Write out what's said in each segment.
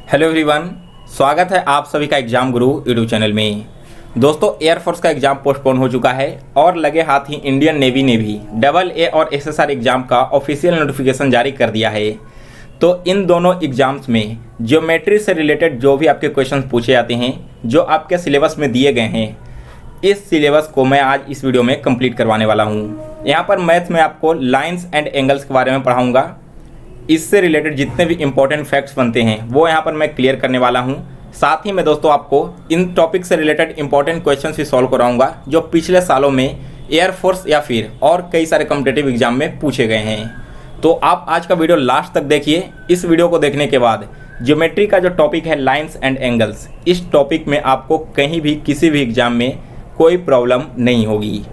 Hello everyone, स्वागत है आप सभी का एग्जाम गुरु यूट्यूब चैनल में। दोस्तों, एयरफोर्स का एग्जाम पोस्टपोन हो चुका है और लगे हाथ ही इंडियन नेवी ने भी AA और SSR एग्जाम का ऑफिशियल नोटिफिकेशन जारी कर दिया है। तो इन दोनों एग्जाम्स में ज्योमेट्री से रिलेटेड जो भी आपके क्वेश्चन पूछे जाते हैं, जो आपके सिलेबस में दिए गए हैं, इस सिलेबस को मैं आज इस वीडियो में कंप्लीट करवाने वाला हूँ। यहाँ पर मैथ्स में आपको लाइन्स एंड एंगल्स के बारे में पढ़ाऊँगा। इससे रिलेटेड जितने भी इंपॉर्टेंट फैक्ट्स बनते हैं वो यहाँ पर मैं क्लियर करने वाला हूँ। साथ ही मैं दोस्तों आपको इन टॉपिक से रिलेटेड इंपॉर्टेंट क्वेश्चंस भी सॉल्व कराऊंगा जो पिछले सालों में एयरफोर्स या फिर और कई सारे कॉम्पिटिटिव एग्जाम में पूछे गए हैं। तो आप आज का वीडियो लास्ट तक देखिए। इस वीडियो को देखने के बाद ज्योमेट्री का जो टॉपिक है लाइन्स एंड एंगल्स, इस टॉपिक में आपको कहीं भी किसी भी एग्जाम में कोई प्रॉब्लम नहीं होगी।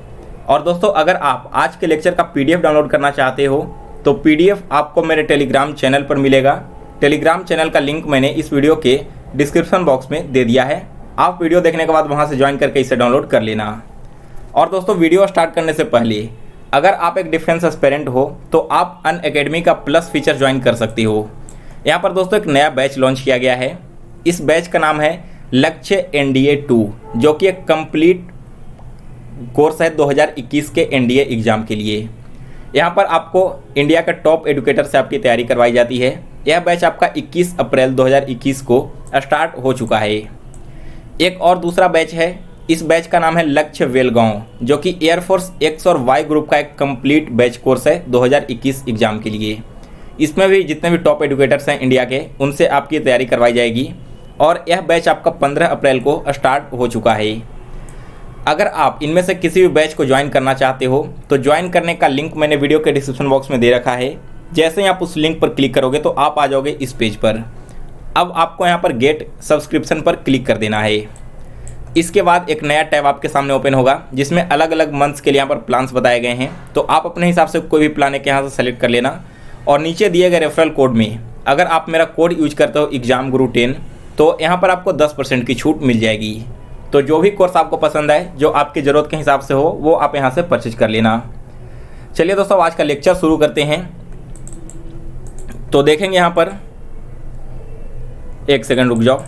और दोस्तों, अगर आप आज के लेक्चर का PDF डाउनलोड करना चाहते हो तो PDF आपको मेरे टेलीग्राम चैनल पर मिलेगा। टेलीग्राम चैनल का लिंक मैंने इस वीडियो के डिस्क्रिप्शन बॉक्स में दे दिया है। आप वीडियो देखने के बाद वहां से ज्वाइन करके इसे डाउनलोड कर लेना। और दोस्तों, वीडियो स्टार्ट करने से पहले अगर आप एक डिफेंस एस्पिरेंट हो तो आप अनअकैडमी का प्लस फीचर ज्वाइन कर सकती हो। यहाँ पर दोस्तों एक नया बैच लॉन्च किया गया है। इस बैच का नाम है लक्ष्य NDA 2, जो कि एक कंप्लीट कोर्स है 2021 के NDA एग्जाम के लिए। यहाँ पर आपको इंडिया का टॉप एडुकेटर से आपकी तैयारी करवाई जाती है। यह बैच आपका 21 अप्रैल 2021 को स्टार्ट हो चुका है। एक और दूसरा बैच है, इस बैच का नाम है लक्ष्य वेलगांव, जो कि एयरफोर्स X और Y ग्रुप का एक कंप्लीट बैच कोर्स है 2021 एग्जाम के लिए। इसमें भी जितने भी टॉप एडुकेटर्स हैं इंडिया के, उनसे आपकी तैयारी करवाई जाएगी। और यह बैच आपका 15 अप्रैल को स्टार्ट हो चुका है। अगर आप इनमें से किसी भी बैच को ज्वाइन करना चाहते हो तो ज्वाइन करने का लिंक मैंने वीडियो के डिस्क्रिप्शन बॉक्स में दे रखा है। जैसे ही आप उस लिंक पर क्लिक करोगे तो आप आ जाओगे इस पेज पर। अब आपको यहाँ पर गेट सब्सक्रिप्शन पर क्लिक कर देना है। इसके बाद एक नया टैब आपके सामने ओपन होगा जिसमें अलग अलग मंथ्स के लिए यहाँ पर प्लान्स बताए गए हैं। तो आप अपने हिसाब से कोई भी प्लान एक यहाँ से सेलेक्ट कर लेना। और नीचे दिए गए रेफरल कोड में अगर आप मेरा कोड यूज करते हो एग्जाम गुरु 10, तो यहाँ पर आपको 10% की छूट मिल जाएगी। तो जो भी कोर्स आपको पसंद आए, जो आपकी ज़रूरत के हिसाब से हो, वो आप यहाँ से परचेज कर लेना। चलिए दोस्तों, आज का लेक्चर शुरू करते हैं। तो देखेंगे यहाँ पर, एक सेकंड रुक जाओ।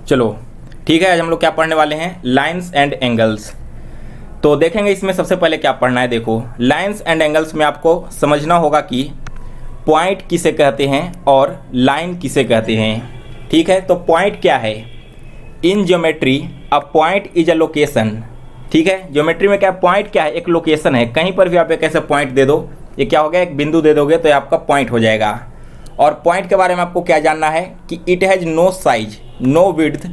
चलो ठीक है, आज हम लोग क्या पढ़ने वाले हैं, लाइन्स एंड एंगल्स। तो देखेंगे इसमें सबसे पहले क्या पढ़ना है। देखो, लाइन्स एंड एंगल्स में आपको समझना होगा कि पॉइंट किसे कहते हैं और लाइन किसे कहते हैं। ठीक है, तो पॉइंट क्या है? In geometry a point is a location. ठीक है, ज्योमेट्री में क्या पॉइंट क्या है? एक लोकेशन है। कहीं पर भी आप एक ऐसे पॉइंट दे दो, ये क्या हो गया, एक बिंदु दे दोगे तो ये आपका पॉइंट हो जाएगा। और पॉइंट के बारे में आपको क्या जानना है कि it has no size, no width,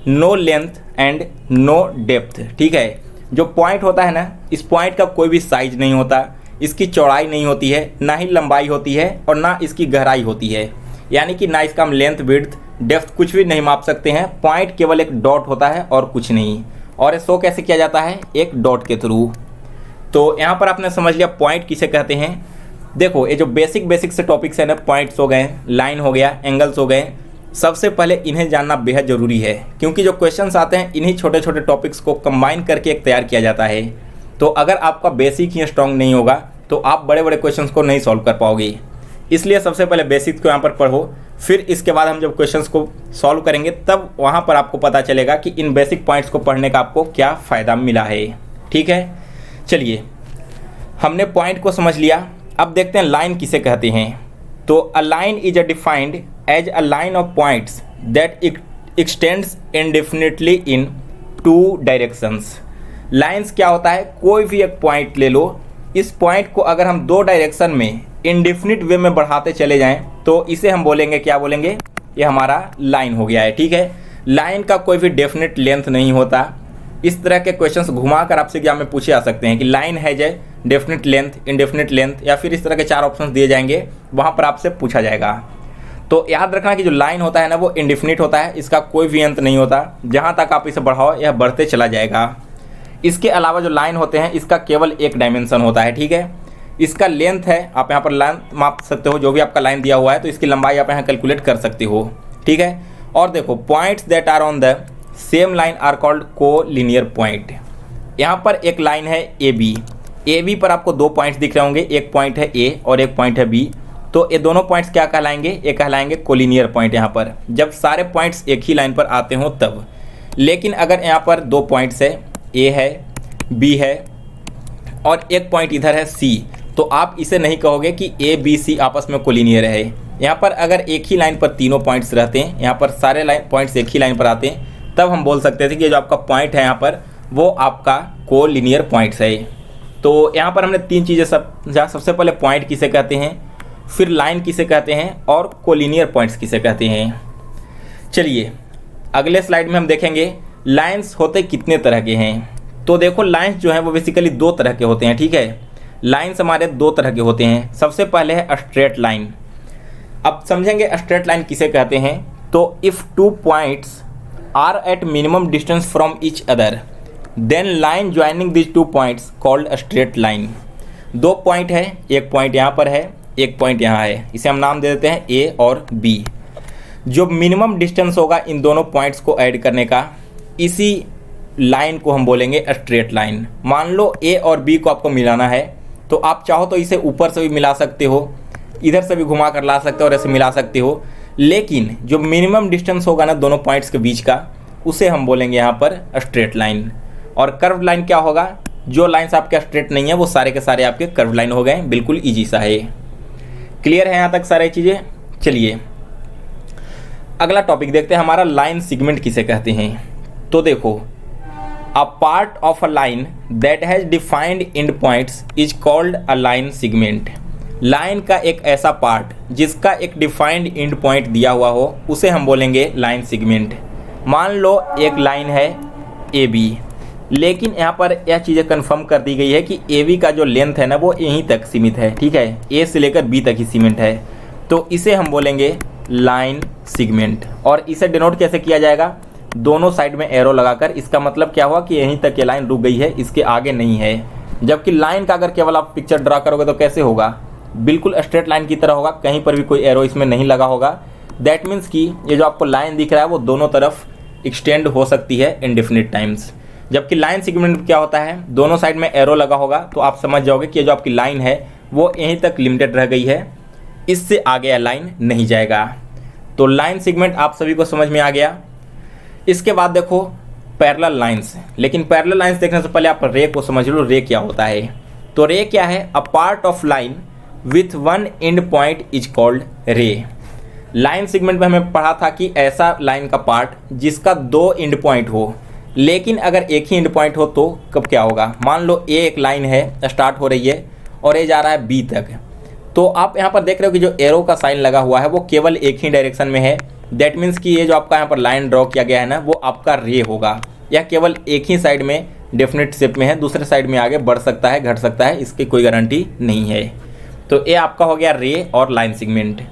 no length and no depth. ठीक है, जो पॉइंट होता है ना, इस पॉइंट का कोई भी साइज नहीं होता, इसकी चौड़ाई नहीं होती है, ना ही लंबाई होती है और ना इसकी गहराई होती है। यानी कि ना इसका हम लेंथ, विड्थ, डेप्थ कुछ भी नहीं माप सकते हैं। पॉइंट केवल एक डॉट होता है और कुछ नहीं। और ये शो कैसे किया जाता है? एक डॉट के थ्रू। तो यहाँ पर आपने समझ लिया पॉइंट किसे कहते हैं। देखो, ये जो बेसिक से टॉपिक्स है ना, पॉइंट्स हो गए, लाइन हो गया, एंगल्स हो गए, सबसे पहले इन्हें जानना बेहद ज़रूरी है, क्योंकि जो क्वेश्चंस आते हैं इन्हीं छोटे छोटे टॉपिक्स को कंबाइन करके एक तैयार किया जाता है। तो अगर आपका बेसिक ही स्ट्रांग नहीं होगा तो आप बड़े बड़े क्वेश्चंस को नहीं सॉल्व कर पाओगे। इसलिए सबसे पहले बेसिक्स को यहाँ पर पढ़ो, फिर इसके बाद हम जब क्वेश्चंस को सॉल्व करेंगे तब वहाँ पर आपको पता चलेगा कि इन बेसिक पॉइंट्स को पढ़ने का आपको क्या फ़ायदा मिला है। ठीक है, चलिए, हमने पॉइंट को समझ लिया। अब देखते हैं लाइन किसे कहते हैं। तो a line is a defined as a line of points that extends indefinitely in 2 directions. Lines क्या होता है? कोई भी एक पॉइंट ले लो, इस पॉइंट को अगर हम 2 डायरेक्शन में इंडेफिनिट वे में बढ़ाते चले जाएं तो इसे हम बोलेंगे, क्या बोलेंगे? ये हमारा लाइन हो गया है। ठीक है, लाइन का कोई भी डेफिनेट लेंथ नहीं होता। इस तरह के क्वेश्चंस घुमा कर आपसे एग्जाम में पूछे जा सकते हैं कि लाइन है जय डेफिनेट लेंथ, इनडेफिनेट लेंथ, या फिर इस तरह के 4 ऑप्शंस दिए जाएंगे, वहाँ पर आपसे पूछा जाएगा। तो याद रखना कि जो लाइन होता है ना, वो इंडेफिनिट होता है, इसका कोई भी अंत नहीं होता। जहाँ तक आप इसे बढ़ाओ यह बढ़ते चला जाएगा। इसके अलावा जो लाइन होते हैं इसका केवल एक डायमेंशन होता है। ठीक है, इसका लेंथ है, आप यहाँ पर लेंथ माप सकते हो, जो भी आपका लाइन दिया हुआ है तो इसकी लंबाई आप यहाँ कैलकुलेट कर सकते हो, ठीक है। और देखो points that are on the same line are called collinear point. यहाँ पर एक लाइन है ए बी पर आपको 2 पॉइंट्स दिख रहे होंगे, एक पॉइंट है ए और एक पॉइंट है बी, तो ये दोनों पॉइंट्स क्या कहलाएंगे, ये कहलाएंगे कोलिनियर पॉइंट यहाँ पर, जब सारे पॉइंट्स एक ही लाइन पर आते हो तब। लेकिन अगर यहाँ पर 2 पॉइंट्स है, ए है बी है और एक पॉइंट इधर है सी, तो आप इसे नहीं कहोगे कि ए बी सी आपस में कोलिनियर है। यहाँ पर अगर एक ही लाइन पर तीनों पॉइंट्स रहते हैं, यहाँ पर सारे पॉइंट्स एक ही लाइन पर आते हैं, तब हम बोल सकते थे कि जो आपका पॉइंट है यहाँ पर वो आपका कोलिनियर पॉइंट्स है। तो यहाँ पर हमने 3 चीज़ें सबसे पहले पॉइंट किसे कहते हैं, फिर लाइन किसे कहते हैं और कोलिनियर पॉइंट्स किसे कहते हैं। चलिए अगले स्लाइड में हम देखेंगे लाइंस होते कितने तरह के हैं। तो देखो लाइंस जो हैं वो बेसिकली 2 तरह के होते हैं, ठीक है। लाइंस हमारे 2 तरह के होते हैं। सबसे पहले है स्ट्रेट लाइन। अब समझेंगे स्ट्रेट लाइन किसे कहते हैं। तो if 2 points are at minimum distance from each other then line joining this 2 points called straight line. 2 point है, एक पॉइंट यहाँ पर है, एक पॉइंट यहाँ है, इसे हम नाम दे देते हैं ए और बी। जो मिनिमम डिस्टेंस होगा इन दोनों पॉइंट्स को ऐड करने का, इसी लाइन को हम बोलेंगे स्ट्रेट लाइन। मान लो ए और बी को आपको मिलाना है, तो आप चाहो तो इसे ऊपर से भी मिला सकते हो, इधर से भी घुमा कर ला सकते हो और ऐसे मिला सकते हो, लेकिन जो मिनिमम डिस्टेंस होगा ना दोनों पॉइंट्स के बीच का, उसे हम बोलेंगे यहाँ पर स्ट्रेट लाइन। और कर्व लाइन क्या होगा, जो लाइन्स आपके स्ट्रेट नहीं है वो सारे के सारे आपके कर्व लाइन हो गए। बिल्कुल ईजी सा है। क्लियर है यहाँ तक सारी चीज़ें। चलिए अगला टॉपिक देखते हैं हमारा, लाइन सेगमेंट किसे कहते हैं। तो देखो a part of a line that has defined and points is called a line segment. Line का एक ऐसा पार्ट जिसका एक डिफाइंड एंड पॉइंट दिया हुआ हो, उसे हम बोलेंगे लाइन सेगमेंट। मान लो एक लाइन है ए बी, लेकिन यहाँ पर यह चीज़ें कंफर्म कर दी गई है कि ए बी का जो लेंथ है ना वो यहीं तक सीमित है, ठीक है, ए से लेकर बी तक ही सीमित है, तो इसे हम बोलेंगे लाइन सेगमेंट। और इसे डिनोट कैसे किया जाएगा, दोनों साइड में एरो लगाकर। इसका मतलब क्या हुआ कि यहीं तक ये लाइन रुक गई है, इसके आगे नहीं है। जबकि लाइन का अगर केवल आप पिक्चर ड्रा करोगे तो कैसे होगा, बिल्कुल स्ट्रेट लाइन की तरह होगा, कहीं पर भी कोई एरो इसमें नहीं लगा होगा। दैट मीन्स कि ये जो आपको लाइन दिख रहा है वो दोनों तरफ एक्सटेंड हो सकती है इनडेफिनिट टाइम्स। जबकि लाइन सेगमेंट क्या होता है, दोनों साइड में एरो लगा होगा, तो आप समझ जाओगे कि ये जो आपकी लाइन है वो यहीं तक लिमिटेड रह गई है, इससे आगे लाइन नहीं जाएगा। तो लाइन सेगमेंट आप सभी को समझ में आ गया। इसके बाद देखो पैरेलल लाइंस। लेकिन पैरेलल लाइंस देखने से पहले आप रे को समझ लो, रे क्या होता है। तो रे क्या है, a part of line with 1 and point is called रे। लाइन सेगमेंट में हमें पढ़ा था कि ऐसा लाइन का पार्ट जिसका 2 एंड पॉइंट हो, लेकिन अगर एक ही एंड पॉइंट हो तो कब क्या होगा। मान लो ए एक लाइन है, स्टार्ट हो रही है और ये जा रहा है बी तक, तो आप यहाँ पर देख रहे हो कि जो एरो का साइन लगा हुआ है वो केवल एक ही डायरेक्शन में है। दैट मीन्स कि ये जो आपका यहाँ पर लाइन ड्रॉ किया गया है ना, वो आपका रे होगा। यह केवल एक ही साइड में डेफिनेट शेप में है, दूसरे साइड में आगे बढ़ सकता है, घट सकता है, इसकी कोई गारंटी नहीं है। तो ये आपका हो गया रे और लाइन सेगमेंट।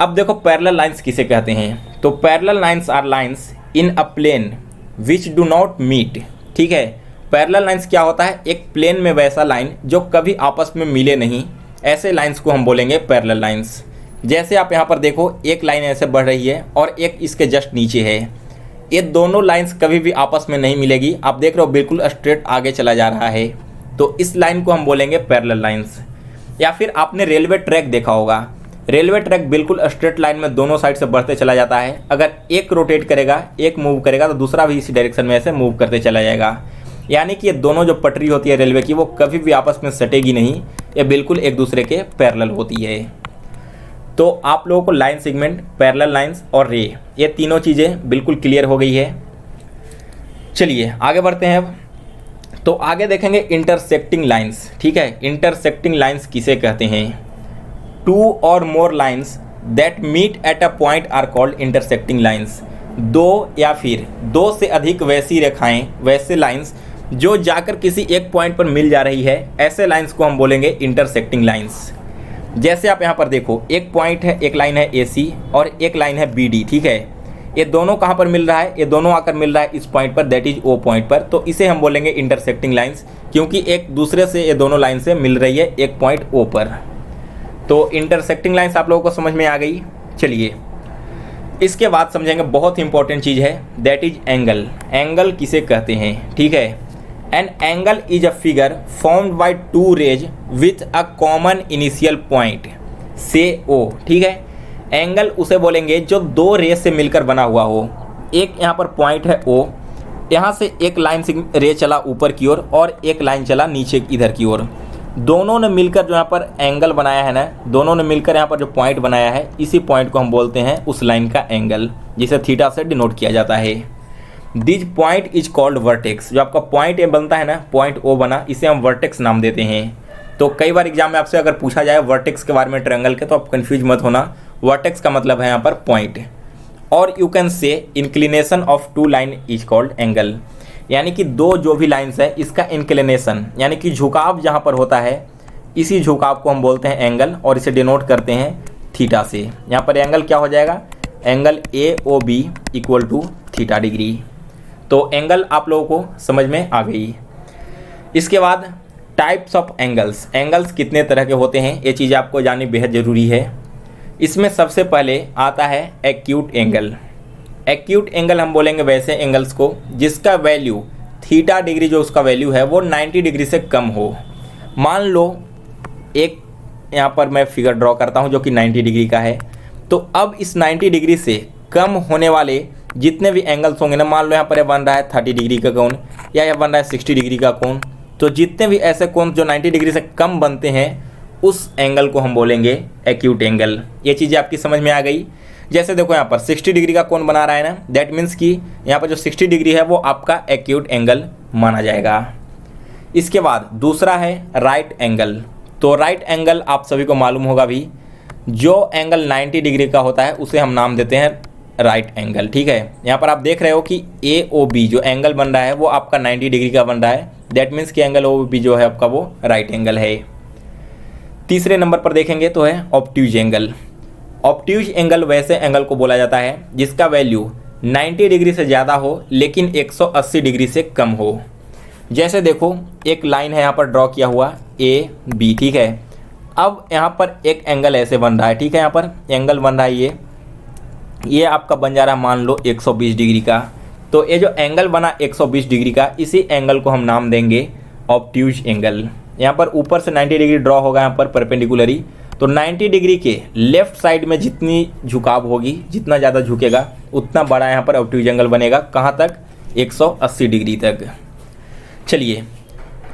अब देखो पैरेलल लाइंस किसे कहते हैं। तो parallel lines are lines in a plane which do not meet. ठीक है, पैरेलल लाइंस क्या होता है, एक प्लेन में वैसा लाइन जो कभी आपस में मिले नहीं, ऐसे लाइंस को हम बोलेंगे पैरेलल लाइंस। जैसे आप यहाँ पर देखो, एक लाइन ऐसे बढ़ रही है और एक इसके जस्ट नीचे है, ये दोनों लाइंस कभी भी आपस में नहीं मिलेगी। आप देख रहे हो बिल्कुल स्ट्रेट आगे चला जा रहा है, तो इस लाइन को हम बोलेंगे पैरेलल लाइंस। या फिर आपने रेलवे ट्रैक देखा होगा, रेलवे ट्रैक बिल्कुल स्ट्रेट लाइन में दोनों साइड से बढ़ते चला जाता है। अगर एक रोटेट करेगा, एक मूव करेगा, तो दूसरा भी इसी डायरेक्शन में ऐसे मूव करते चला जाएगा। यानी कि ये दोनों जो पटरी होती है रेलवे की, वो कभी भी आपस में सटेगी नहीं, ये बिल्कुल एक दूसरे के पैरेलल होती है। तो आप लोगों को लाइन सेगमेंट, पैरेलल लाइंस और रे, ये तीनों चीज़ें बिल्कुल क्लियर हो गई है। चलिए आगे बढ़ते हैं। अब तो आगे देखेंगे इंटरसेक्टिंग लाइंस। ठीक है, इंटरसेक्टिंग लाइंस किसे कहते हैं। 2 और more lines that meet at a point are called intersecting lines. 2 या फिर 2 से अधिक वैसी रेखाएं, वैसे लाइंस जो जाकर किसी एक पॉइंट पर मिल जा रही है, ऐसे लाइंस को हम बोलेंगे इंटरसेक्टिंग लाइंस। जैसे आप यहाँ पर देखो, एक पॉइंट है, एक लाइन है AC और एक लाइन है BD। ठीक है, ये दोनों कहाँ पर मिल रहा है, ये दोनों आकर मिल रहा है इस पॉइंट पर, दैट इज ओ पॉइंट पर। तो इसे हम बोलेंगे इंटरसेक्टिंग लाइंस, क्योंकि एक दूसरे से ये दोनों लाइन से मिल रही है एक पॉइंट ओ पर। तो इंटरसेक्टिंग लाइंस आप लोगों को समझ में आ गई। चलिए इसके बाद समझेंगे, बहुत ही इंपॉर्टेंट चीज़ है, दैट इज एंगल। एंगल किसे कहते हैं, ठीक है। An angle is a figure formed by two rays with a common initial point say O, ठीक है। एंगल उसे बोलेंगे जो दो रेज से मिलकर बना हुआ हो। एक यहाँ पर पॉइंट है ओ, यहाँ से एक लाइन से रे चला ऊपर की ओर और एक लाइन चला नीचे इधर की ओर, दोनों ने मिलकर जो यहाँ पर एंगल बनाया है ना, दोनों ने मिलकर यहाँ पर जो पॉइंट बनाया है, इसी पॉइंट को हम बोलते हैं उस लाइन का एंगल, जिसे थीटा से डिनोट किया जाता है। This point is called vertex. जो आपका पॉइंट ए बनता है ना, पॉइंट ओ बना, इसे हम वर्टेक्स नाम देते हैं। तो कई बार एग्जाम में आपसे अगर पूछा जाए वर्टेक्स के बारे में ट्रायंगल के, तो आप कंफ्यूज मत होना, वर्टेक्स का मतलब है यहाँ पर पॉइंट। और you can say inclination of two line is called angle, यानी कि दो जो भी लाइन्स है इसका इंक्लिनेशन यानी कि झुकाव जहाँ पर होता है, इसी झुकाव को हम बोलते हैं एंगल, और इसे डिनोट करते हैं थीटा से। यहाँ पर एंगल क्या हो जाएगा, angle A O B equal to theta degree. तो एंगल आप लोगों को समझ में आ गई। इसके बाद टाइप्स ऑफ एंगल्स, एंगल्स कितने तरह के होते हैं, ये चीज़ आपको जाननी बेहद ज़रूरी है। इसमें सबसे पहले आता है एक्यूट एंगल। एक्यूट एंगल हम बोलेंगे वैसे एंगल्स को जिसका वैल्यू थीटा डिग्री, जो उसका वैल्यू है वो 90 डिग्री से कम हो। मान लो एक यहाँ पर मैं फिगर ड्रॉ करता हूँ जो कि 90 डिग्री का है। तो अब इस 90 डिग्री से कम होने वाले जितने भी एंगल्स होंगे ना, मान लो यहाँ पर यह बन रहा है 30 डिग्री का कोण, या यह बन रहा है 60 डिग्री का कोण, तो जितने भी ऐसे कोण जो 90 डिग्री से कम बनते हैं उस एंगल को हम बोलेंगे एक्यूट एंगल। ये चीज़ें आपकी समझ में आ गई। जैसे देखो यहाँ पर 60 डिग्री का कोण बना रहा है ना, दैट मीन्स कि यहाँ पर जो 60 डिग्री है वो आपका एक्यूट एंगल माना जाएगा। इसके बाद दूसरा है राइट एंगल। तो राइट एंगल आप सभी को मालूम होगा भी, जो एंगल 90 डिग्री का होता है उसे हम नाम देते हैं राइट एंगल, ठीक है। यहाँ पर आप देख रहे हो कि ए ओ बी जो एंगल बन रहा है वो आपका 90 डिग्री का बन रहा है, दैट मीन्स कि एंगल ओ बी जो है आपका वो राइट एंगल है। तीसरे नंबर पर देखेंगे तो है ऑब्ट्यूज एंगल। ऑब्ट्यूज एंगल वैसे एंगल को बोला जाता है जिसका वैल्यू 90 डिग्री से ज़्यादा हो लेकिन 180 डिग्री से कम हो। जैसे देखो एक लाइन है यहाँ पर ड्रॉ किया हुआ ए बी, ठीक है। अब यहाँ पर एक एंगल ऐसे बन रहा है, ठीक है। यहाँ पर एंगल बन रहा है ये आपका बन जा रहा है मान लो 120 डिग्री का। तो ये जो एंगल बना 120 डिग्री का, इसी एंगल को हम नाम देंगे ऑब्ट्यूज एंगल। यहाँ पर ऊपर से 90 डिग्री ड्रॉ होगा यहाँ पर परपेंडिकुलरी, तो 90 डिग्री के लेफ्ट साइड में जितनी झुकाव होगी, जितना ज़्यादा झुकेगा उतना बड़ा यहाँ पर ऑब्ट्यूज एंगल बनेगा। कहाँ तक, 180 डिग्री तक। चलिए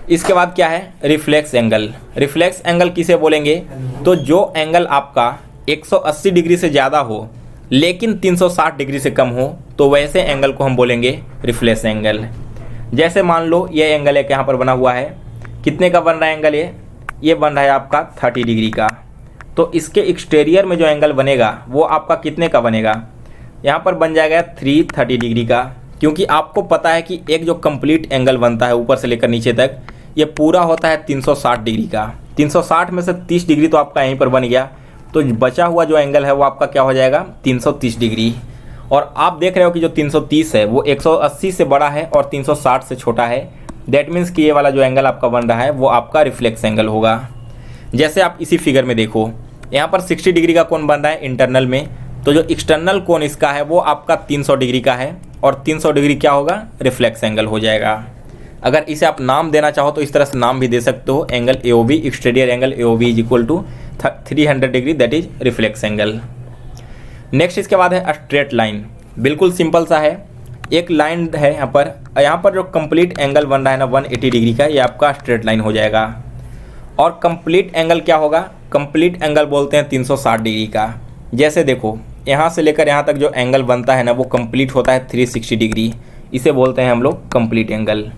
इसके बाद क्या है, रिफ्लेक्स एंगल। रिफ्लेक्स एंगल किसे बोलेंगे, तो जो एंगल आपका 180 डिग्री से ज़्यादा हो लेकिन 360 डिग्री से कम हो, तो वैसे एंगल को हम बोलेंगे रिफ्लेक्स एंगल। जैसे मान लो ये एंगल एक यहाँ पर बना हुआ है, कितने का बन रहा है एंगल, ये बन रहा है आपका 30 डिग्री का। तो इसके एक्सटीरियर में जो एंगल बनेगा वो आपका कितने का बनेगा, यहाँ पर बन जाएगा 330 डिग्री का। क्योंकि आपको पता है कि एक जो कंप्लीट एंगल बनता है ऊपर से लेकर नीचे तक, ये पूरा होता है 360 डिग्री का। 360 में से 30 डिग्री तो आपका यहीं पर बन गया, तो बचा हुआ जो एंगल है वो आपका क्या हो जाएगा, 330 डिग्री। और आप देख रहे हो कि जो 330 है वो 180 से बड़ा है और 360 से छोटा है, दैट मीन्स कि ये वाला जो एंगल आपका बन रहा है वो आपका रिफ्लेक्स एंगल होगा। जैसे आप इसी फिगर में देखो, यहाँ पर 60 डिग्री का कोण बन रहा है इंटरनल में, तो जो एक्सटर्नल कोण इसका है वो आपका 300 डिग्री का है, और 300 डिग्री क्या होगा, रिफ्लेक्स एंगल हो जाएगा। अगर इसे आप नाम देना चाहो तो इस तरह से नाम भी दे सकते हो, angle A O B, exterior angle A O B is equal to 300 degree, that is reflex angle. Next इसके बाद है स्ट्रेट लाइन। बिल्कुल सिंपल सा है, एक लाइन है यहाँ पर जो कंप्लीट एंगल बन रहा है ना 180 डिग्री का, ये आपका स्ट्रेट लाइन हो जाएगा। और कंप्लीट एंगल क्या होगा, कंप्लीट एंगल बोलते हैं 360 डिग्री का। जैसे देखो यहाँ से लेकर यहाँ तक जो एंगल बनता है ना वो कंप्लीट होता है 360 डिग्री, इसे बोलते हैं हम लोग कंप्लीट एंगल।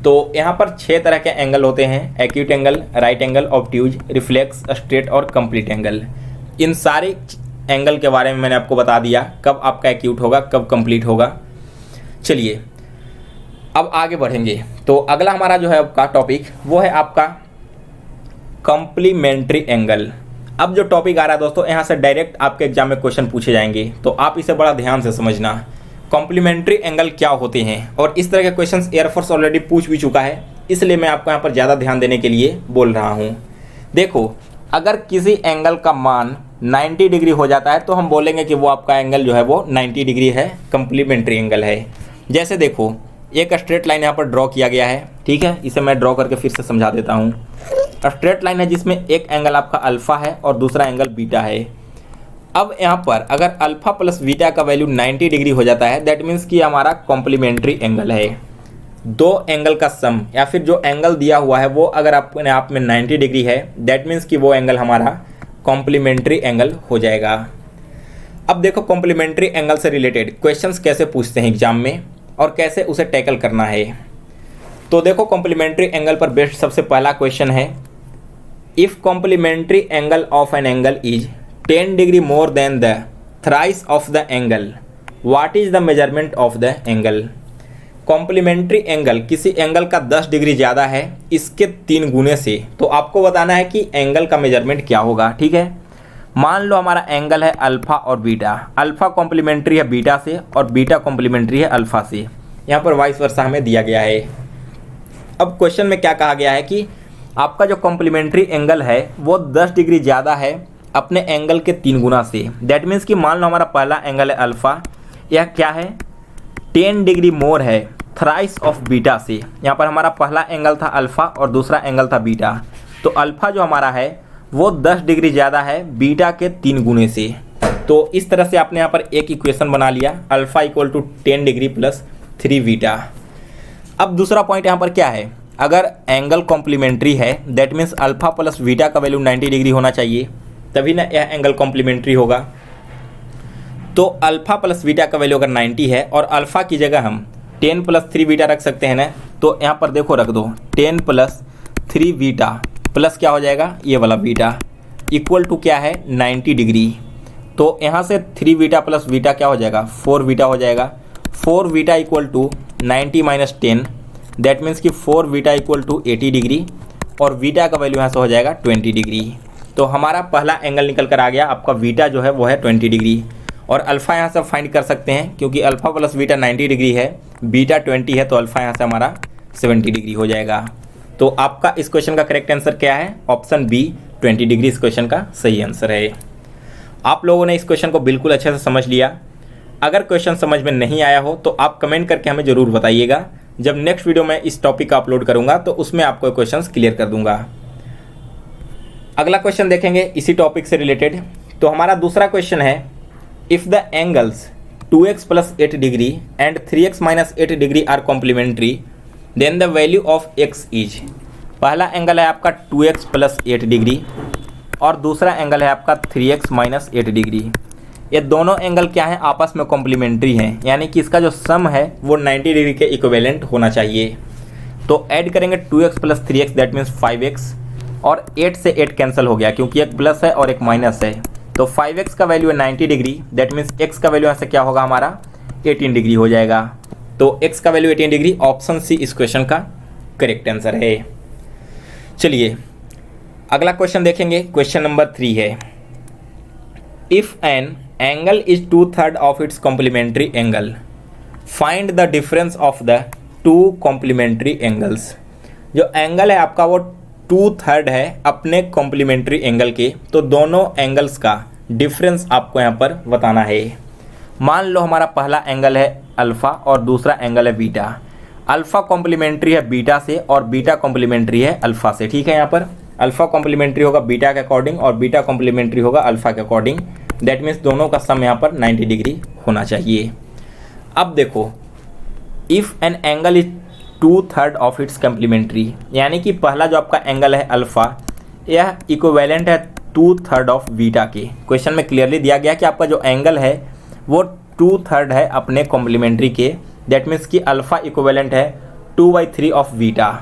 तो यहाँ पर 6 तरह के एंगल होते हैं, acute angle, right angle, obtuse, reflex, straight और कंप्लीट एंगल। इन सारे एंगल के बारे में मैंने आपको बता दिया, कब आपका एक्यूट होगा, कब कंप्लीट होगा। चलिए अब आगे बढ़ेंगे। तो अगला हमारा जो है आपका टॉपिक वो है आपका कॉम्प्लीमेंट्री एंगल। अब जो टॉपिक आ रहा है दोस्तों, यहाँ से डायरेक्ट आपके एग्जाम में क्वेश्चन पूछे जाएंगे, तो आप इसे बड़ा ध्यान से समझना। कॉम्प्लीमेंट्री एंगल क्या होते हैं, और इस तरह के क्वेश्चंस एयरफोर्स ऑलरेडी पूछ भी चुका है, इसलिए मैं आपको यहाँ पर ज़्यादा ध्यान देने के लिए बोल रहा हूँ। देखो, अगर किसी एंगल का मान 90 डिग्री हो जाता है तो हम बोलेंगे कि वो आपका एंगल जो है वो 90 डिग्री है, कॉम्प्लीमेंट्री एंगल है। जैसे देखो, एक स्ट्रेट लाइन यहाँ पर ड्रॉ किया गया है, ठीक है, इसे मैं ड्रॉ करके फिर से समझा देता हूँ। स्ट्रेट लाइन है जिसमें एक एंगल आपका अल्फा है और दूसरा एंगल बीटा है। अब यहाँ पर अगर अल्फा प्लस बीटा का वैल्यू 90 डिग्री हो जाता है, दैट मीन्स कि हमारा कॉम्प्लीमेंट्री एंगल है। दो एंगल का सम या फिर जो एंगल दिया हुआ है वो अगर अपने आप में 90 डिग्री है, दैट मीन्स कि वो एंगल हमारा कॉम्प्लीमेंट्री एंगल हो जाएगा। अब देखो, कॉम्प्लीमेंट्री एंगल से रिलेटेड क्वेश्चंस कैसे पूछते हैं एग्जाम में और कैसे उसे टैकल करना है। तो देखो, कॉम्प्लीमेंट्री एंगल पर बेस्ड सबसे पहला क्वेश्चन है, if complementary angle of an angle is 10 degree more than the thrice of the angle, what is the measurement of the angle. Complementary angle किसी एंगल का 10 डिग्री ज़्यादा है इसके 3 गुने से, तो आपको बताना है कि एंगल का मेजरमेंट क्या होगा। ठीक है, मान लो हमारा एंगल है अल्फा और बीटा, अल्फा कॉम्प्लीमेंट्री है बीटा से और बीटा कॉम्प्लीमेंट्री है अल्फा से, यहाँ पर वाइस वर्सा हमें दिया गया है। अब क्वेश्चन में क्या कहा गया है कि आपका जो कॉम्प्लीमेंट्री एंगल है वो 10 डिग्री ज़्यादा है अपने एंगल के 3 गुना से। दैट मीन्स कि मान लो हमारा पहला एंगल है अल्फ़ा, यह क्या है 10 डिग्री मोर है थ्राइस ऑफ बीटा से। यहाँ पर हमारा पहला एंगल था अल्फ़ा और दूसरा एंगल था बीटा, तो अल्फ़ा जो हमारा है वो 10 डिग्री ज़्यादा है बीटा के 3 गुने से। तो इस तरह से आपने यहाँ पर एक इक्वेशन बना लिया, alpha equal to 10 degree plus 3 beta. अब दूसरा पॉइंट यहाँ पर क्या है, अगर एंगल कॉम्प्लीमेंट्री है that means alpha plus beta का वैल्यू 90 डिग्री होना चाहिए, तभी ना यह एंगल कॉम्प्लीमेंट्री होगा। तो अल्फ़ा प्लस बीटा का वैल्यू अगर 90 है और अल्फ़ा की जगह हम 10 प्लस 3 बीटा रख सकते हैं ना, तो यहाँ पर देखो रख दो 10 प्लस 3 बीटा प्लस क्या हो जाएगा ये वाला बीटा इक्वल टू क्या है 90 डिग्री। तो यहाँ से 3 बीटा प्लस बीटा क्या हो जाएगा 4 बीटा हो जाएगा। 4 beta equal to 90 minus 10, that means कि 4 बीटा इक्वल टू 80 डिग्री और बीटा का वैल्यू यहाँ से हो जाएगा 20 डिग्री। तो हमारा पहला एंगल निकल कर आ गया, आपका बीटा जो है वो है 20 डिग्री और अल्फ़ा यहाँ से फाइंड कर सकते हैं क्योंकि अल्फ़ा प्लस बीटा 90 डिग्री है, बीटा 20 है, तो अल्फ़ा यहाँ से हमारा 70 डिग्री हो जाएगा। तो आपका इस क्वेश्चन का करेक्ट आंसर क्या है, ऑप्शन बी 20 डिग्री इस क्वेश्चन का सही आंसर है। आप लोगों ने इस क्वेश्चन को बिल्कुल अच्छे से समझ लिया। अगर क्वेश्चन समझ में नहीं आया हो तो आप कमेंट करके हमें ज़रूर बताइएगा, जब नेक्स्ट वीडियो में इस टॉपिक का अपलोड करूँगा तो उसमें आपको क्वेश्चंस क्लियर कर दूंगा। अगला क्वेश्चन देखेंगे इसी टॉपिक से रिलेटेड। तो हमारा दूसरा क्वेश्चन है, if the angles 2x plus 8 degree and 3x minus 8 degree are complementary then the value of x is. पहला एंगल है आपका 2x प्लस 8 डिग्री और दूसरा एंगल है आपका 3x माइनस 8 डिग्री। ये दोनों एंगल क्या हैं, आपस में कॉम्प्लीमेंट्री हैं, यानी कि इसका जो सम है वो 90 डिग्री के इक्विवेलेंट होना चाहिए। तो ऐड करेंगे 2x plus 3x that means 5x और 8 से 8 कैंसिल हो गया क्योंकि एक प्लस है और एक माइनस है। तो 5x का वैल्यू है 90 डिग्री, दैट मीन्स x का वैल्यू यहाँ से क्या होगा हमारा 18 डिग्री हो जाएगा। तो x का वैल्यू 18 डिग्री, ऑप्शन सी इस क्वेश्चन का करेक्ट आंसर है। चलिए अगला क्वेश्चन देखेंगे, क्वेश्चन नंबर 3 है, if an angle is 2/3 of its complementary angle find the difference of the 2 complementary angles. जो एंगल है आपका वो 2/3 है अपने कॉम्प्लीमेंट्री एंगल के, तो दोनों एंगल्स का डिफरेंस आपको यहाँ पर बताना है। मान लो हमारा पहला एंगल है अल्फ़ा और दूसरा एंगल है बीटा। अल्फ़ा कॉम्प्लीमेंट्री है बीटा से और बीटा कॉम्प्लीमेंट्री है अल्फ़ा से। ठीक है, यहाँ पर अल्फ़ा कॉम्प्लीमेंट्री होगा बीटा के अकॉर्डिंग और बीटा कॉम्प्लीमेंट्री होगा अल्फ़ा के अकॉर्डिंग। दैट मीन्स दोनों का सम यहाँ पर 90 डिग्री होना चाहिए। अब देखो, if an angle is 2/3 of its complementary, यानी कि पहला जो आपका एंगल है अल्फ़ा, यह इक्विवेलेंट है 2/3 ऑफ बीटा के। क्वेश्चन में क्लियरली दिया गया कि आपका जो एंगल है वो 2/3 है अपने कॉम्प्लीमेंट्री के, दैट मीन्स कि अल्फ़ा इक्विवेलेंट है 2/3 ऑफ बीटा।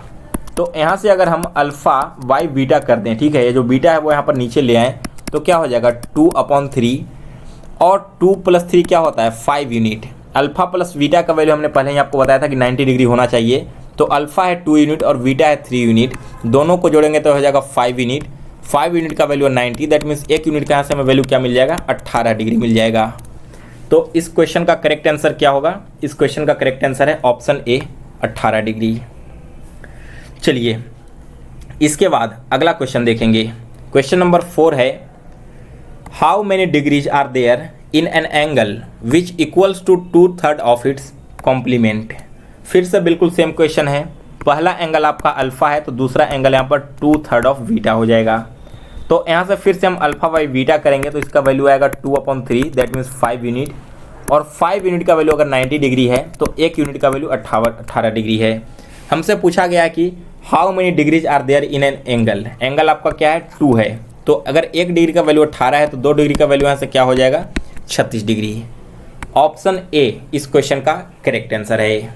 तो यहाँ से अगर हम अल्फ़ा बाई बीटा कर दें, ठीक है, ये जो बीटा है वो यहाँ पर नीचे ले आएँ तो क्या हो जाएगा 2/3 और 2 + 3 क्या होता है 5 यूनिट। अल्फ़ा प्लस बीटा का वैल्यू हमने पहले ही आपको बताया था कि 90 डिग्री होना चाहिए। तो अल्फ़ा है 2 यूनिट और बीटा है 3 यूनिट, दोनों को जोड़ेंगे तो हो जाएगा 5 यूनिट। 5 यूनिट का वैल्यू है 90, दैट मीन्स 1 यूनिट का यहाँ से हमें वैल्यू क्या मिल जाएगा, 18 डिग्री मिल जाएगा। तो इस क्वेश्चन का करेक्ट आंसर क्या होगा, इस क्वेश्चन का करेक्ट आंसर है ऑप्शन ए 18 डिग्री। चलिए इसके बाद अगला क्वेश्चन देखेंगे। क्वेश्चन नंबर 4 है, how many degrees are there in an angle which equals to 2/3 of its complement. फिर से बिल्कुल सेम क्वेश्चन है। पहला एंगल आपका अल्फा है तो दूसरा एंगल यहाँ पर 2/3 ऑफ बीटा हो जाएगा। तो यहाँ से फिर से हम अल्फा बाई बीटा करेंगे तो इसका वैल्यू आएगा 2/3, दैट मीन्स 5 यूनिट। और 5 यूनिट का वैल्यू अगर 90 डिग्री है तो 1 यूनिट का वैल्यू 18 डिग्री है। हमसे पूछा गया है कि how many degrees are there in an angle. Angle आपका क्या है, 2 है। तो अगर 1 डिग्री का वैल्यू 18 है तो 2 डिग्री का वैल्यू यहाँ से क्या हो जाएगा, 36 डिग्री। ऑप्शन ए इस क्वेश्चन का करेक्ट आंसर है।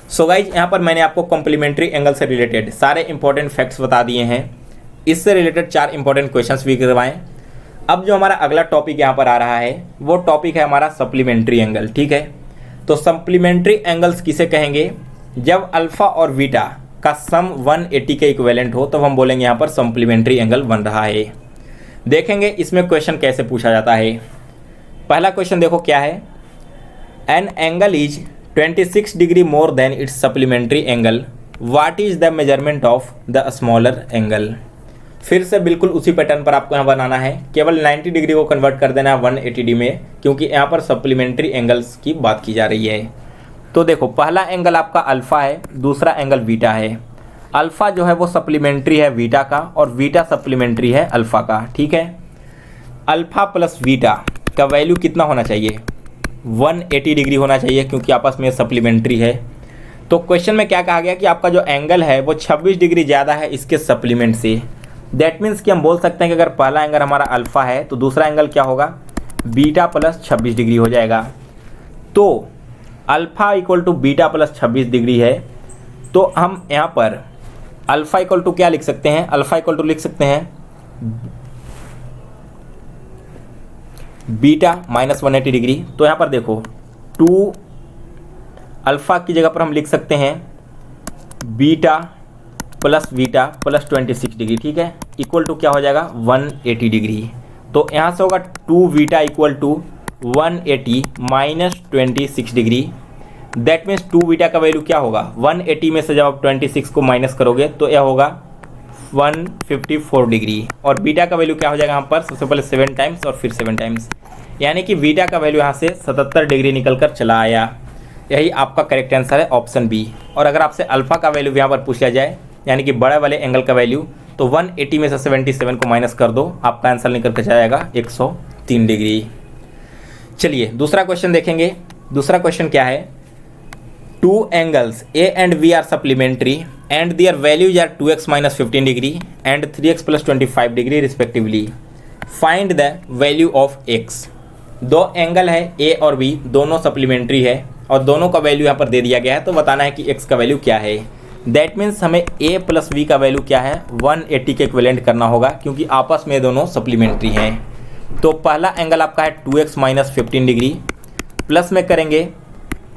सो गाइज यहाँ पर मैंने आपको कॉम्प्लीमेंट्री एंगल से रिलेटेड सारे इंपॉर्टेंट फैक्ट्स बता दिए हैं। इससे रिलेटेड 4 इंपॉर्टेंट क्वेश्चंस भी करवाएं। अब जो हमारा अगला टॉपिक यहाँ पर आ रहा है वो टॉपिक है हमारा सप्लीमेंट्री एंगल। ठीक है, तो सप्लीमेंट्री एंगल्स किसे कहेंगे, जब अल्फा और बीटा का सम 180 के इक्विवेलेंट हो तब हम बोलेंगे यहाँ पर सप्लीमेंट्री एंगल बन रहा है। देखेंगे इसमें क्वेश्चन कैसे पूछा जाता है। पहला क्वेश्चन देखो क्या है, an angle is 26 degree more then it's supplementary angle, what is the measurement of the smaller angle. फिर से बिल्कुल उसी पैटर्न पर आपको यहाँ बनाना है, केवल 90 डिग्री को कन्वर्ट कर देना है 180 में, क्योंकि यहाँ पर सप्लीमेंट्री एंगल्स की बात की जा रही है। तो देखो पहला एंगल आपका अल्फा है, दूसरा एंगल बीटा है। अल्फा जो है वो सप्लीमेंट्री है बीटा का और बीटा सप्लीमेंट्री है अल्फा का। ठीक है, अल्फा प्लस बीटा का वैल्यू कितना होना चाहिए, 180 डिग्री होना चाहिए, क्योंकि आपस में सप्लीमेंट्री है। तो क्वेश्चन में क्या कहा गया कि आपका जो एंगल है वो 26 डिग्री ज़्यादा है इसके सप्लीमेंट से। दैट मीन्स कि हम बोल सकते हैं कि अगर पहला एंगल हमारा अल्फा है तो दूसरा एंगल क्या होगा, बीटा प्लस 26 डिग्री हो जाएगा। तो alpha equal to beta plus 26 degree है। तो हम यहाँ पर अल्फा इक्वल टू क्या लिख सकते हैं, अल्फा इक्वल टू लिख सकते हैं बीटा माइनस 180 डिग्री। तो यहाँ पर देखो 2 अल्फा की जगह पर हम लिख सकते हैं बीटा प्लस 26 डिग्री। ठीक है, इक्वल टू क्या हो जाएगा 180 डिग्री। तो यहाँ से होगा 2 beta equal to 180 minus 26 degree. That means 2 beta का वैल्यू क्या होगा, 180 में से जब आप 26 को माइनस करोगे तो यह होगा 154 डिग्री। और बीटा का वैल्यू क्या हो जाएगा यहाँ पर, सबसे पहले 7 टाइम्स और फिर 7 टाइम्स, यानी कि बीटा का वैल्यू यहाँ से 77 डिग्री निकल कर चला आया। यही आपका करेक्ट आंसर है ऑप्शन बी। और अगर आपसे अल्फा का वैल्यू यहाँ पर पूछा जाए, यानी कि बड़े वाले एंगल का वैल्यू, तो 180 में से 77 को माइनस कर दो, आपका आंसर निकल कर जाएगा 103 डिग्री। चलिए दूसरा क्वेश्चन देखेंगे। दूसरा क्वेश्चन क्या है, 2 angles A and B are supplementary and their values are 2x minus 15 degree and 3x plus 25 degree respectively, find the value of x। 2 angle है ए और बी, दोनों सप्लीमेंट्री है और दोनों का वैल्यू यहाँ पर दे दिया गया है, तो बताना है कि x का वैल्यू क्या है। दैट मीन्स हमें a प्लस b का वैल्यू क्या है, 180 के इक्विवेलेंट करना होगा, क्योंकि आपस में दोनों सप्लीमेंट्री हैं। तो पहला एंगल आपका है 2x माइनस 15 डिग्री, प्लस में करेंगे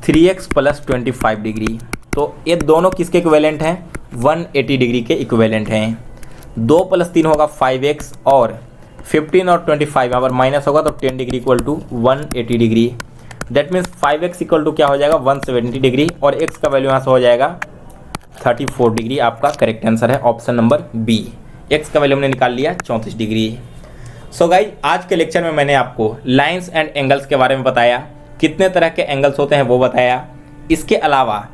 3x प्लस 25 डिग्री। तो ये दोनों किसके इक्विवेलेंट हैं, 180 डिग्री के इक्विवेलेंट हैं। 2 प्लस 3 होगा 5x और 15 और 25 यहाँ पर माइनस होगा तो 10 degree equal to 180 degree. That means 5x equal to क्या हो जाएगा 170 डिग्री और x का वैल्यू यहाँ से हो जाएगा 34 डिग्री। आपका करेक्ट आंसर है ऑप्शन नंबर बी। x का वैल्यू हमने निकाल लिया 34 डिग्री। सो गाइज आज के लेक्चर में मैंने आपको लाइंस एंड एंगल्स के बारे में बताया, कितने तरह के एंगल्स होते हैं वो बताया। इसके अलावा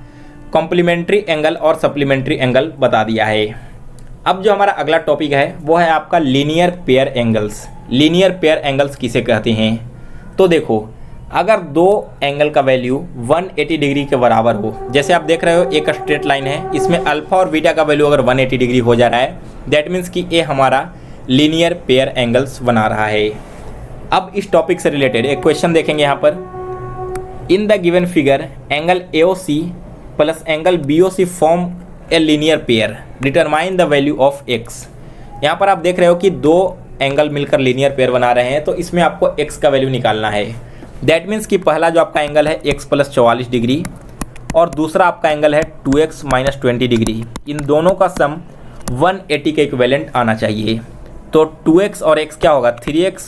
कॉम्प्लीमेंट्री एंगल और सप्लीमेंट्री एंगल बता दिया है। अब जो हमारा अगला टॉपिक है वो है आपका linear pair angles. Linear pair angles किसे कहते हैं, तो देखो अगर 2 एंगल का वैल्यू 180 डिग्री के बराबर हो, जैसे आप देख रहे हो एक स्ट्रेट लाइन है, इसमें अल्फा और बीटा का वैल्यू अगर 180 डिग्री हो जा रहा है, दैट मीन्स कि ये हमारा लीनियर पेयर एंगल्स बना रहा है। अब इस टॉपिक से रिलेटेड एक क्वेश्चन देखेंगे यहाँ पर, इन the given figure angle AOC plus angle BOC form a linear pair, determine the value of x। यहाँ पर आप देख रहे हो कि 2 एंगल मिलकर लीनियर पेयर बना रहे हैं, तो इसमें आपको x का वैल्यू निकालना है। दैट मीन्स कि पहला जो आपका एंगल है x प्लस 44 डिग्री और दूसरा आपका एंगल है 2x माइनस 20 डिग्री। इन दोनों का सम 180 के इक्विवेलेंट आना चाहिए। तो 2x और x क्या होगा 3x,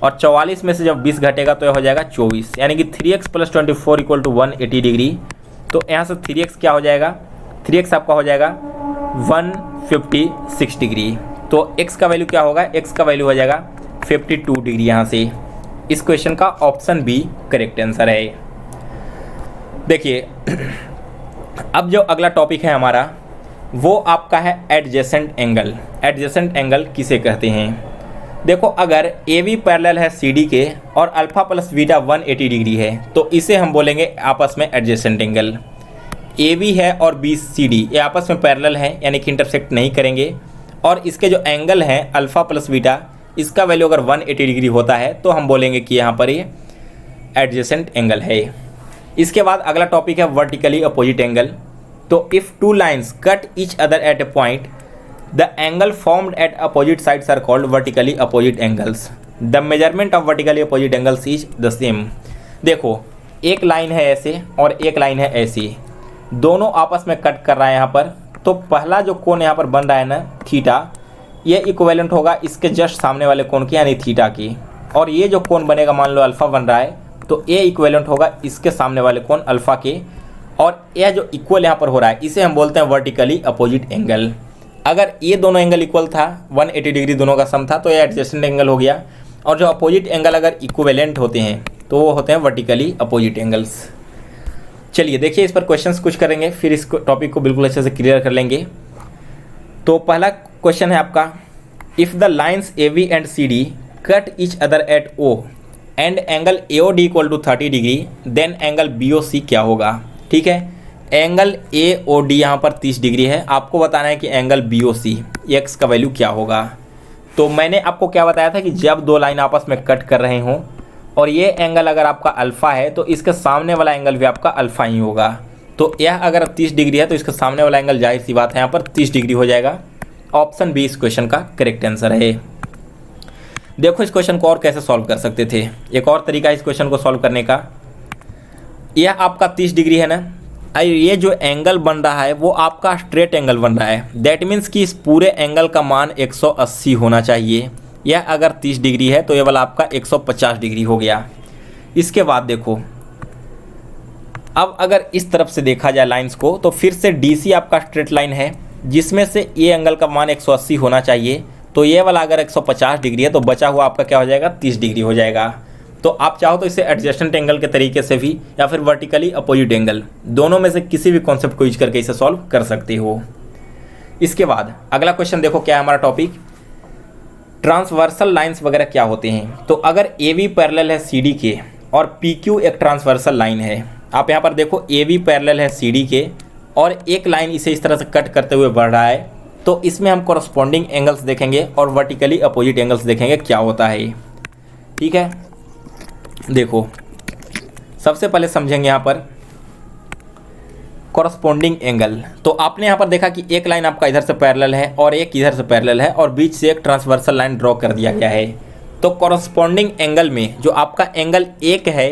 और 44 में से जब 20 घटेगा तो यह हो जाएगा 24, यानी कि 3x + 24 = 180 डिग्री। तो यहाँ से 3x क्या हो जाएगा, 3x आपका हो जाएगा 156 डिग्री। तो x का वैल्यू क्या होगा, x का वैल्यू हो जाएगा 52 डिग्री। यहाँ से इस क्वेश्चन का ऑप्शन बी करेक्ट आंसर है। देखिए अब जो अगला टॉपिक है हमारा वो आपका है एडजेसेंट एंगल। एडजेसेंट एंगल किसे कहते हैं? देखो अगर ए बी पैरेलल है सी डी के और अल्फा प्लस बीटा 180 डिग्री है तो इसे हम बोलेंगे आपस में एडजेसेंट एंगल। ए बी है और बी सी डी ये आपस में पैरेलल है यानी कि इंटरसेक्ट नहीं करेंगे, और इसके जो एंगल हैं अल्फा प्लस बीटा इसका वैल्यू अगर 180 डिग्री होता है तो हम बोलेंगे कि यहाँ पर ये एडजेसेंट एंगल है। इसके बाद अगला टॉपिक है वर्टिकली अपोजिट एंगल। तो if two lines cut each other at a point the angle formed at opposite sides are called vertically opposite angles. The measurement of vertically opposite angles is the same. देखो एक line है ऐसे और एक line है ऐसी, दोनों आपस में कट कर रहा है यहाँ पर। तो पहला जो कोण यहाँ पर बन रहा है ना थीटा, ये इक्विवेलेंट होगा इसके जस्ट सामने वाले कोण की यानी थीटा की, और ये जो कोण बनेगा मान लो अल्फा बन रहा है तो ए इक्विवेलेंट होगा इसके सामने वाले कोण अल्फा के, और यह जो इक्वल यहाँ पर हो रहा है इसे हम बोलते हैं वर्टिकली अपोजिट एंगल। अगर ये दोनों एंगल इक्वल था 180 डिग्री दोनों का सम था तो ये एडजेसेंट एंगल हो गया, और जो अपोजिट एंगल अगर इक्विवेलेंट होते हैं तो वो होते हैं वर्टिकली अपोजिट एंगल्स। चलिए देखिए इस पर क्वेश्चंस कुछ करेंगे फिर इस टॉपिक को बिल्कुल अच्छे से क्लियर कर लेंगे। तो पहला क्वेश्चन है आपका, if the lines A B and C D cut each other at O and angle A O D equal to 30 degree then angle B O C क्या होगा। ठीक है, एंगल ए ओ डी यहाँ पर 30 degree है, आपको बताना है कि एंगल बी ओ सी एक्स का वैल्यू क्या होगा। तो मैंने आपको क्या बताया था कि जब दो लाइन आपस में कट कर रहे हों और ये एंगल अगर आपका अल्फ़ा है तो इसके सामने वाला एंगल भी आपका अल्फ़ा ही होगा। तो यह अगर 30 डिग्री है तो इसके सामने वाला एंगल जाहिर सी बात है यहाँ पर 30 डिग्री हो जाएगा। ऑप्शन बी इस क्वेश्चन का करेक्ट आंसर है। देखो इस क्वेश्चन को और कैसे सॉल्व कर सकते थे, एक और तरीका इस क्वेश्चन को सॉल्व करने का। यह आपका 30 डिग्री है ना, ये जो एंगल बन रहा है वो आपका स्ट्रेट एंगल बन रहा है, दैट मीन्स कि इस पूरे एंगल का मान 180 होना चाहिए। यह अगर 30 डिग्री है तो ये वाला आपका 150 डिग्री हो गया। इसके बाद देखो अब अगर इस तरफ से देखा जाए लाइंस को तो फिर से DC आपका स्ट्रेट लाइन है जिसमें से ये एंगल का मान 180 होना चाहिए, तो ये वाला अगर 150 डिग्री है तो बचा हुआ आपका क्या हो जाएगा 30 डिग्री हो जाएगा। तो आप चाहो तो इसे एडजेसेंट एंगल के तरीके से भी या फिर वर्टिकली अपोजिट एंगल दोनों में से किसी भी कॉन्सेप्ट को यूज करके इसे सॉल्व कर सकते हो। इसके बाद अगला क्वेश्चन देखो क्या है हमारा टॉपिक, ट्रांसवर्सल लाइंस वगैरह क्या होते हैं। तो अगर ए बी पैरेलल है सी डी के और पी क्यू एक ट्रांसवर्सल लाइन है, आप यहाँ पर देखो ए बी पैरेलल है सी डी के और एक लाइन इसे इस तरह से कट करते हुए बढ़ रहा है, तो इसमें हम कॉरस्पॉन्डिंग एंगल्स देखेंगे और वर्टिकली अपोजिट एंगल्स देखेंगे क्या होता है। ठीक है, देखो सबसे पहले समझेंगे यहाँ पर कॉरस्पॉन्डिंग एंगल। तो आपने यहाँ पर देखा कि एक लाइन आपका इधर से पैरेलल है और एक इधर से पैरेलल है और बीच से एक ट्रांसवर्सल लाइन ड्रॉ कर दिया गया है। तो कॉरस्पॉन्डिंग एंगल में जो आपका एंगल 1 है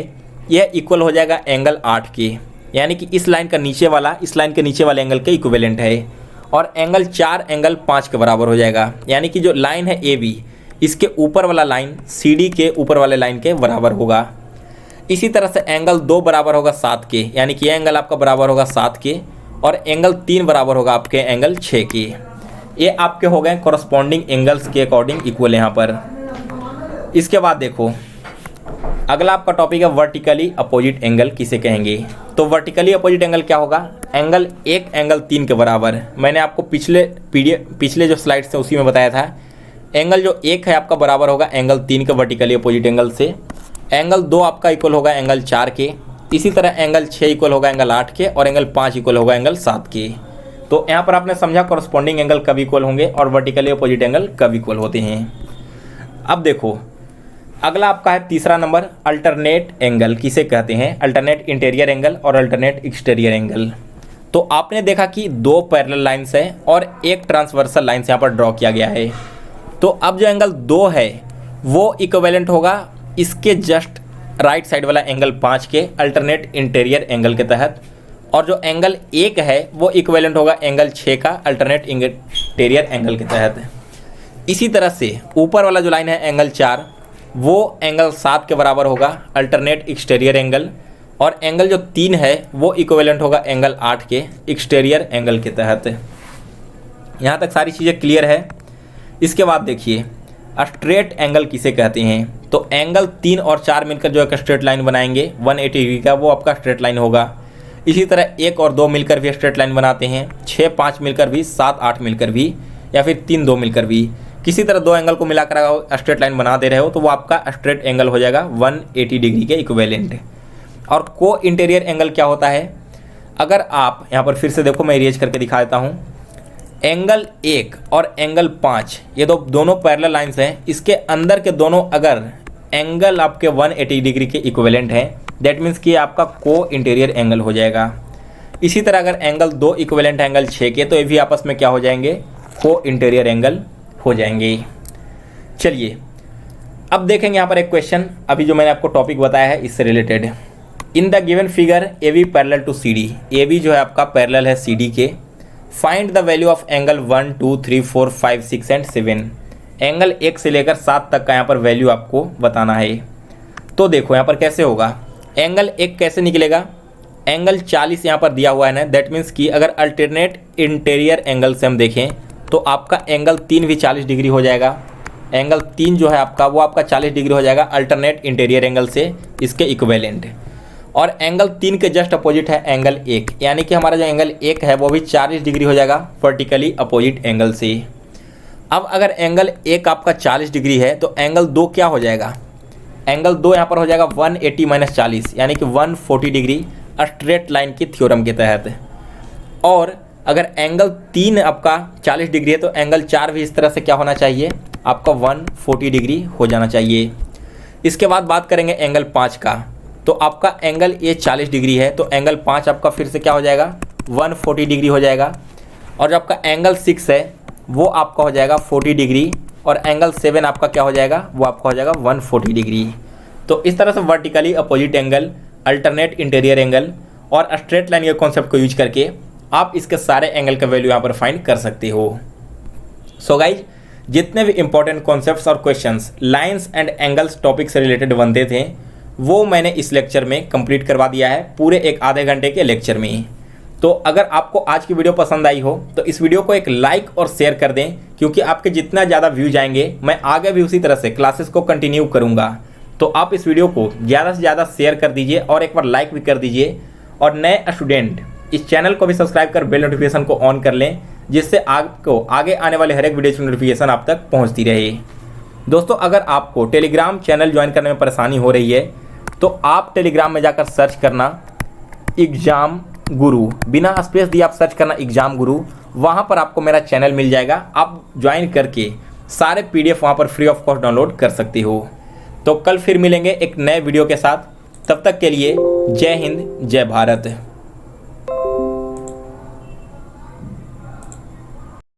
यह इक्वल हो जाएगा एंगल 8 के, यानी कि इस लाइन का नीचे वाला इस लाइन के नीचे वाले एंगल के इक्विवेलेंट है, और एंगल 4 एंगल 5 के बराबर हो जाएगा, यानी कि जो लाइन है ए बी इसके ऊपर वाला लाइन सी डी के ऊपर वाले लाइन के बराबर होगा। इसी तरह से एंगल 2 बराबर होगा 7 के, यानी कि यह एंगल आपका बराबर होगा 7 के, और एंगल 3 बराबर होगा आपके एंगल 6 के। ये आपके हो गए कॉरस्पॉन्डिंग एंगल्स के अकॉर्डिंग इक्वल यहाँ पर। इसके बाद देखो अगला आपका टॉपिक है वर्टिकली अपोजिट एंगल किसे कहेंगे। तो वर्टिकली अपोजिट एंगल क्या होगा, एंगल 1 एंगल 3 के बराबर। मैंने आपको पिछले जो स्लाइड्स थे उसी में बताया था, एंगल जो 1 है आपका बराबर होगा एंगल 3 के वर्टिकली अपोजिट एंगल से, एंगल 2 आपका इक्वल होगा एंगल 4 के, इसी तरह एंगल 6 इक्वल होगा एंगल 8 के, और एंगल 5 इक्वल होगा एंगल 7 के। तो यहाँ पर आपने समझा कॉरस्पॉन्डिंग एंगल कब इक्वल होंगे और वर्टिकली अपोजिट एंगल कब इक्वल होते हैं। अब देखो अगला आपका है तीसरा नंबर, अल्टरनेट एंगल किसे कहते हैं। अल्टरनेट इंटीरियर एंगल और अल्टरनेट एक्सटीरियर एंगल। तो आपने देखा कि 2 पैरेलल लाइन्स है और एक ट्रांसवर्सल लाइन्स यहाँ पर ड्रॉ किया गया है। तो अब जो एंगल 2 है वो इक्विवेलेंट होगा इसके जस्ट राइट साइड वाला एंगल 5 के अल्टरनेट इंटीरियर एंगल के तहत, और जो एंगल 1 है वो इक्विवेलेंट होगा एंगल 6 का अल्टरनेट इंटीरियर एंगल के तहत। इसी तरह से ऊपर वाला जो लाइन है एंगल 4 वो एंगल 7 के बराबर होगा अल्टरनेट एक्सटीरियर एंगल, और एंगल जो 3 है वो इक्विवेलेंट होगा एंगल 8 के एक्सटीरियर एंगल के तहत। यहाँ तक सारी चीज़ें क्लियर है। इसके बाद देखिए स्ट्रेट एंगल किसे कहते हैं, तो एंगल 3 और 4 मिलकर जो एक स्ट्रेट लाइन बनाएंगे 180 डिग्री का, वो आपका स्ट्रेट लाइन होगा। इसी तरह 1 और 2 मिलकर भी स्ट्रेट लाइन बनाते हैं, 6, 5 मिलकर भी, 7, 8 मिलकर भी, या फिर 3, 2 मिलकर भी। किसी तरह 2 एंगल को मिलाकर स्ट्रेट लाइन बना दे रहे हो तो वो आपका स्ट्रेट एंगल हो जाएगा 180 डिग्री के इक्विवेलेंट। और को इंटीरियर एंगल क्या होता है, अगर आप यहाँ पर फिर से देखो, मैं इरेज करके दिखा देता हूँ। एंगल 1 और एंगल 5 ये दोनों पैरेलल लाइंस हैं, इसके अंदर के दोनों अगर एंगल आपके 180 डिग्री के इक्विवेलेंट हैं, दैट मीन्स कि आपका को इंटीरियर एंगल हो जाएगा। इसी तरह अगर एंगल 2 इक्विवेलेंट एंगल 6 के, तो ये भी आपस में क्या हो जाएंगे, को इंटीरियर एंगल हो जाएंगे। चलिए अब देखेंगे यहाँ पर एक क्वेश्चन, अभी जो मैंने आपको टॉपिक बताया है इससे related. In the given figure A B parallel to C D, A B जो है आपका पैरेलल है सी डी के। Find the value of angle 1, 2, 3, 4, 5, 6 and 7। Angle 1 से लेकर 7 तक का यहाँ पर वैल्यू आपको बताना है। तो देखो यहाँ पर कैसे होगा, एंगल 1 कैसे निकलेगा, एंगल 40 यहाँ पर दिया हुआ है ना, दैट मीन्स कि अगर अल्टरनेट इंटीरियर एंगल से हम देखें तो आपका एंगल 3 भी 40 डिग्री हो जाएगा। एंगल 3 जो है आपका वो आपका 40 डिग्री हो जाएगा अल्टरनेट इंटीरियर एंगल से, इसके इक्विवेलेंट। और एंगल 3 के जस्ट अपोजिट है एंगल 1, यानी कि हमारा जो एंगल 1 है वो भी 40 डिग्री हो जाएगा वर्टिकली अपोजिट एंगल से। अब अगर एंगल 1 आपका 40 डिग्री है तो एंगल 2 क्या हो जाएगा, एंगल 2 यहाँ पर हो जाएगा 180 माइनस 40 यानी कि 140 डिग्री स्ट्रेट लाइन की थ्योरम के तहत। और अगर एंगल 3 आपका 40 डिग्री है तो एंगल 4 भी इस तरह से क्या होना चाहिए, आपका 140 डिग्री हो जाना चाहिए। इसके बाद बात करेंगे एंगल 5 का, तो आपका एंगल ये 40 डिग्री है तो एंगल 5 आपका फिर से क्या हो जाएगा, 140 डिग्री हो जाएगा। और जो आपका एंगल 6 है वो आपका हो जाएगा 40 डिग्री, और एंगल 7 आपका क्या हो जाएगा, वो आपका हो जाएगा 140 डिग्री। तो इस तरह से vertically opposite angle, alternate interior angle और स्ट्रेट लाइन के कॉन्सेप्ट को यूज करके आप इसके सारे एंगल का वैल्यू यहाँ पर फाइंड कर सकते हो। सो गाइज, जितने भी इंपॉर्टेंट कॉन्सेप्ट्स और questions lines and angles topic से रिलेटेड बनते थे वो मैंने इस लेक्चर में कंप्लीट करवा दिया है, पूरे एक आधे घंटे के लेक्चर में ही। तो अगर आपको आज की वीडियो पसंद आई हो तो इस वीडियो को एक लाइक और शेयर कर दें, क्योंकि आपके जितना ज़्यादा व्यू जाएंगे मैं आगे भी उसी तरह से क्लासेस को कंटिन्यू करूँगा। तो आप इस वीडियो को ज़्यादा से ज़्यादा शेयर कर दीजिए और एक बार लाइक भी कर दीजिए। और नए स्टूडेंट इस चैनल को भी सब्सक्राइब कर बेल नोटिफिकेशन को ऑन कर लें, जिससे आपको आगे आने वाले हर एक वीडियो की नोटिफिकेशन आप तक पहुंचती रहे। दोस्तों, अगर आपको टेलीग्राम चैनल ज्वाइन करने में परेशानी हो रही है तो आप टेलीग्राम में जाकर सर्च करना एग्जाम गुरु, बिना स्पेस दिए आप सर्च करना एग्जाम गुरु, वहाँ पर आपको मेरा चैनल मिल जाएगा। आप ज्वाइन करके सारे PDF वहाँ पर फ्री ऑफ कॉस्ट डाउनलोड कर सकते हो। तो कल फिर मिलेंगे एक नए वीडियो के साथ, तब तक के लिए जय हिंद, जय भारत।